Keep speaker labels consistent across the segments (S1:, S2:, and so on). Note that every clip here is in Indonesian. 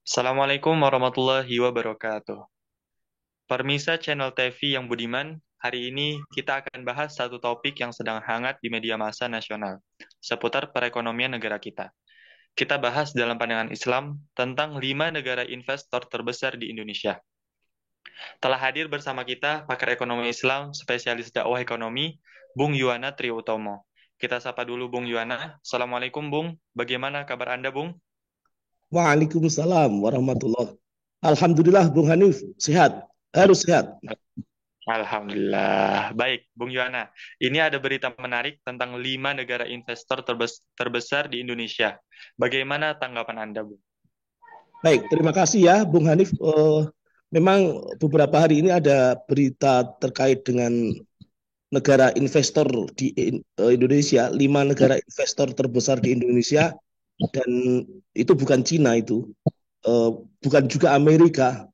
S1: Assalamualaikum warahmatullahi wabarakatuh. Permisa channel TV yang budiman, hari ini kita akan bahas satu topik yang sedang hangat di media massa nasional, seputar perekonomian negara kita. Kita bahas dalam pandangan Islam tentang 5 negara investor terbesar di Indonesia. Telah hadir bersama kita pakar ekonomi Islam, spesialis dakwah ekonomi, Bung Yuwana Triutomo. Kita sapa dulu Bung Yuwana. Assalamualaikum Bung, bagaimana kabar Anda Bung?
S2: Waalaikumsalam warahmatullah. Alhamdulillah Bung Hanif sehat, harus sehat.
S1: Alhamdulillah. Baik, Bung Yuwana. Ini ada berita menarik tentang 5 negara investor terbesar di Indonesia. Bagaimana tanggapan Anda, Bung?
S2: Baik, terima kasih ya Bung Hanif. Memang beberapa hari ini ada berita terkait dengan negara investor di Indonesia, 5 negara investor terbesar di Indonesia, dan itu bukan Cina itu, eh, bukan juga Amerika.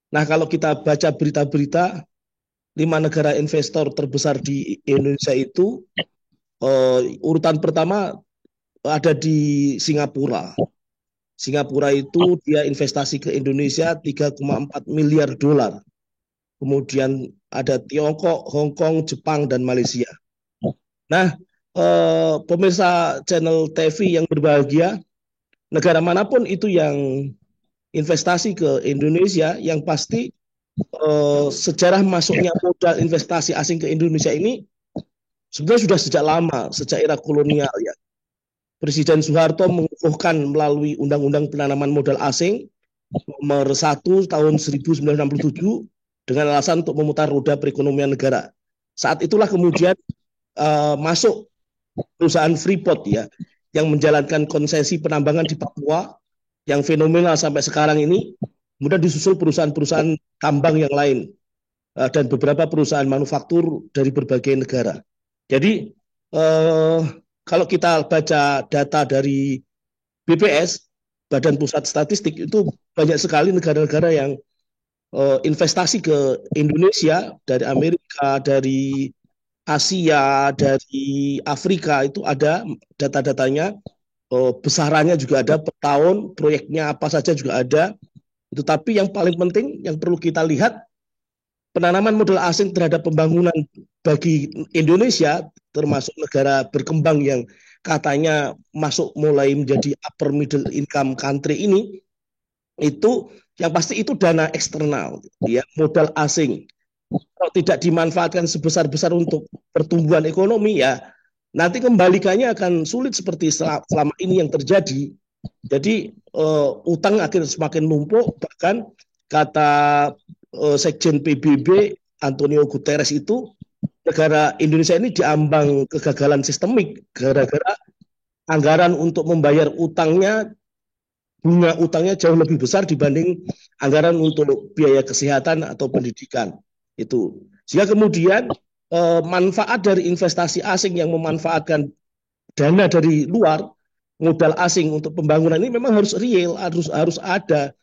S2: Nah, kalau kita baca berita-berita 5 negara investor terbesar di Indonesia itu, urutan pertama ada di Singapura. Singapura itu dia investasi ke Indonesia 3,4 miliar dolar. Kemudian ada Tiongkok, Hong Kong, Jepang, dan Malaysia. Nah, pemirsa channel TV yang berbahagia, negara manapun itu yang investasi ke Indonesia, yang pasti sejarah masuknya modal investasi asing ke Indonesia ini sebenarnya sudah sejak lama, sejak era kolonial ya. Presiden Soeharto mengukuhkan melalui Undang-Undang Penanaman Modal Asing nomor 1 tahun 1967 dengan alasan untuk memutar roda perekonomian negara. Saat itulah kemudian masuk perusahaan Freeport ya yang menjalankan konsesi penambangan di Papua yang fenomenal sampai sekarang ini. Kemudian disusul perusahaan-perusahaan tambang yang lain dan beberapa perusahaan manufaktur dari berbagai negara. Jadi eh, kalau kita baca data dari BPS, Badan Pusat Statistik, itu banyak sekali negara-negara yang investasi ke Indonesia dari Amerika, dari Asia, dari Afrika itu ada data-datanya, besarannya juga ada per tahun, proyeknya apa saja juga ada. Itu tapi yang paling penting yang perlu kita lihat penanaman modal asing terhadap pembangunan bagi Indonesia termasuk negara berkembang yang katanya masuk mulai menjadi upper middle income country ini itu yang pasti itu dana eksternal ya modal asing kalau tidak dimanfaatkan sebesar-besar untuk pertumbuhan ekonomi ya nanti kembalikannya akan sulit seperti selama ini yang terjadi. Jadi utang akhirnya semakin numpuk bahkan kata Sekjen PBB Antonio Guterres itu negara Indonesia ini diambang kegagalan sistemik gara-gara anggaran untuk membayar utangnya bunga utangnya jauh lebih besar dibanding anggaran untuk biaya kesehatan atau pendidikan itu. Sehingga kemudian manfaat dari investasi asing yang memanfaatkan dana dari luar modal asing untuk pembangunan ini memang harus real, harus ada.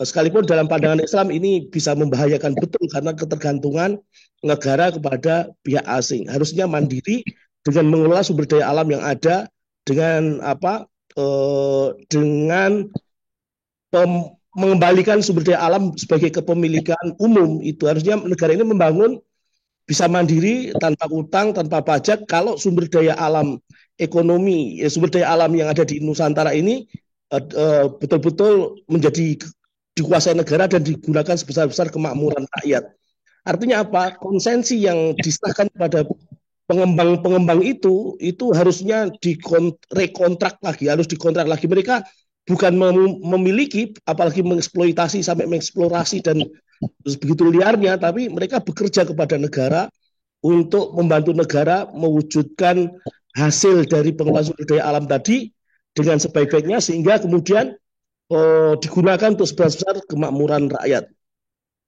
S2: Sekalipun dalam pandangan Islam ini bisa membahayakan betul karena ketergantungan negara kepada pihak asing. Harusnya mandiri dengan mengelola sumber daya alam yang ada dengan apa dengan mengembalikan sumber daya alam sebagai kepemilikan umum itu harusnya negara ini membangun bisa mandiri tanpa utang tanpa pajak kalau sumber daya alam ekonomi sumber daya alam yang ada di Nusantara ini betul-betul menjadi dikuasai negara dan digunakan sebesar-besar kemakmuran rakyat. Artinya apa? Konsensi yang diserahkan pada pengembang-pengembang itu harusnya rekontrak lagi, harus dikontrak lagi. Mereka bukan memiliki, apalagi mengeksploitasi sampai mengeksplorasi dan begitu liarnya, tapi mereka bekerja kepada negara untuk membantu negara mewujudkan hasil dari pengelolaan sumber daya alam tadi dengan sebaik-baiknya sehingga kemudian digunakan untuk sebesar-besar kemakmuran rakyat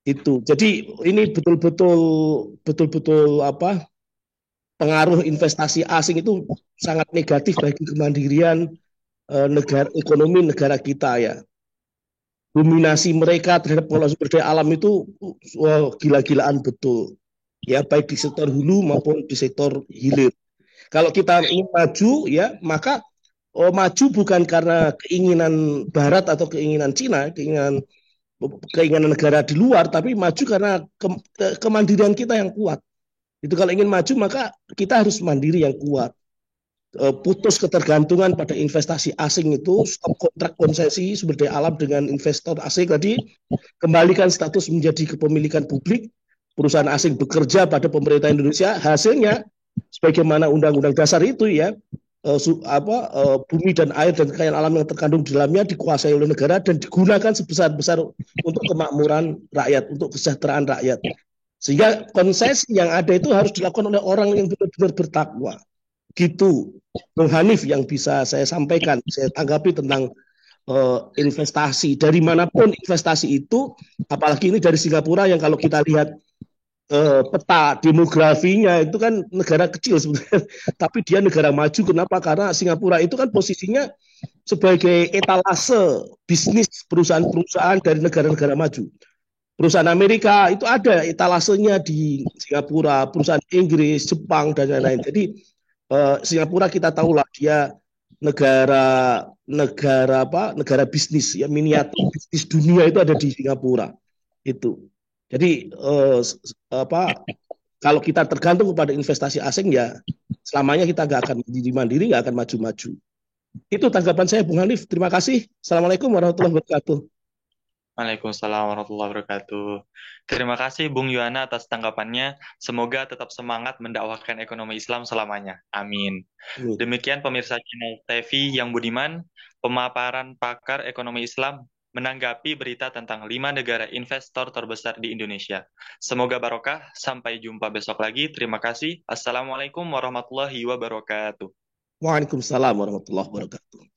S2: itu. Jadi ini betul-betul apa pengaruh investasi asing itu sangat negatif bagi kemandirian negara ekonomi negara kita ya. Dominasi mereka terhadap pengelolaan sumber daya alam itu gila-gilaan betul. Ya, baik di sektor hulu maupun di sektor hilir. Kalau kita ingin maju ya, maka maju bukan karena keinginan Barat atau keinginan Cina, keinginan negara di luar, tapi maju karena kemandirian kita yang kuat. Itu kalau ingin maju maka kita harus mandiri yang kuat. Putus ketergantungan pada investasi asing itu, stop kontrak konsesi sumber daya alam dengan investor asing tadi, kembalikan status menjadi kepemilikan publik, perusahaan asing bekerja pada pemerintah Indonesia, hasilnya sebagaimana undang-undang dasar itu ya, bumi dan air dan kekayaan alam yang terkandung di dalamnya dikuasai oleh negara dan digunakan sebesar-besar untuk kemakmuran rakyat, untuk kesejahteraan rakyat. Sehingga konsesi yang ada itu harus dilakukan oleh orang yang benar-benar bertakwa. Gitu, Bung Hanif yang bisa saya sampaikan, saya tanggapi tentang investasi. Dari manapun investasi itu, apalagi ini dari Singapura yang kalau kita lihat peta demografinya itu kan negara kecil sebenarnya, tapi dia negara maju. Kenapa? Karena Singapura itu kan posisinya sebagai etalase bisnis perusahaan-perusahaan dari negara-negara maju. Perusahaan Amerika itu ada etalasenya di Singapura, perusahaan Inggris, Jepang dan lain-lain. Jadi Singapura kita tahulah dia negara negara apa negara bisnis ya, miniatur bisnis dunia itu ada di Singapura itu. Jadi apa kalau kita tergantung kepada investasi asing ya selamanya kita nggak akan menjadi mandiri, nggak akan maju-maju. Itu tanggapan saya, Bung Hanif. Terima kasih. Assalamualaikum warahmatullahi wabarakatuh.
S1: Waalaikumsalam warahmatullahi wabarakatuh. Terima kasih Bung Yuana atas tanggapannya. Semoga tetap semangat mendakwahkan ekonomi Islam selamanya. Amin. Demikian pemirsa channel TV yang budiman, pemaparan pakar ekonomi Islam menanggapi berita tentang 5 negara investor terbesar di Indonesia. Semoga barokah. Sampai jumpa besok lagi. Terima kasih. Assalamualaikum warahmatullahi wabarakatuh.
S2: Waalaikumsalam warahmatullahi wabarakatuh.